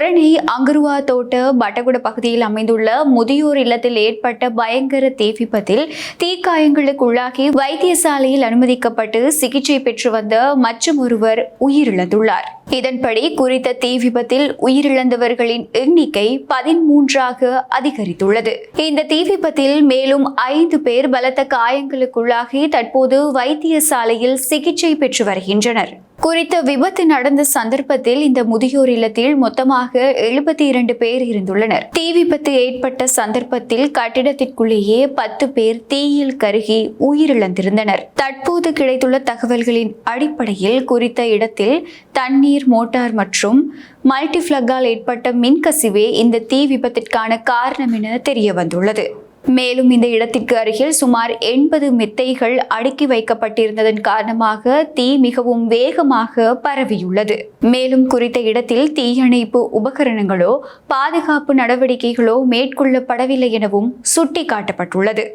கொரணை அங்குருவா தோட்ட பட்டகுட பகுதியில் அமைந்துள்ள முதியோர் இல்லத்தில் ஏற்பட்ட பயங்கர தீ விபத்தில் தீக்காயங்களுக்குள்ளாகி வைத்தியசாலையில் அனுமதிக்கப்பட்டு சிகிச்சை பெற்று வந்த மற்றும் ஒருவர் உயிரிழந்துள்ளார். இதன்படி குறித்த தீ விபத்தில் உயிரிழந்தவர்களின் எண்ணிக்கை 13ஆக அதிகரித்துள்ளது. இந்த தீ விபத்தில் மேலும் 5 பேர் பலத்த காயங்களுக்குள்ளாகி தற்போது வைத்தியசாலையில் சிகிச்சை பெற்று வருகின்றனர். குறித்த விபத்து நடந்த சந்தர்ப்பத்தில் இந்த முதியோர் இல்லத்தில் மொத்தமாக 72 பேர் இருந்துள்ளனர். தீ விபத்து ஏற்பட்ட சந்தர்ப்பத்தில் கட்டிடத்திற்குள்ளேயே 10 பேர் தீயில் கருகி உயிரிழந்திருந்தனர். தற்போது கிடைத்துள்ள தகவல்களின் அடிப்படையில் குறித்த இடத்தில் தண்ணீர், மோட்டார் மற்றும் மல்டிபிளக்கால் ஏற்பட்ட மின்கசிவே இந்த தீ விபத்திற்கான காரணம் என தெரிய வந்துள்ளது. மேலும் இந்த இடத்திற்கு அருகில் சுமார் 80 மெத்தைகள் அடுக்கி வைக்கப்பட்டிருந்ததன் காரணமாக தீ மிகவும் வேகமாக பரவியுள்ளது. மேலும் குறித்த இடத்தில் தீயணைப்பு உபகரணங்களோ பாதுகாப்பு நடவடிக்கைகளோ மேற்கொள்ளப்படவில்லை எனவும் சுட்டிக்காட்டப்பட்டுள்ளது.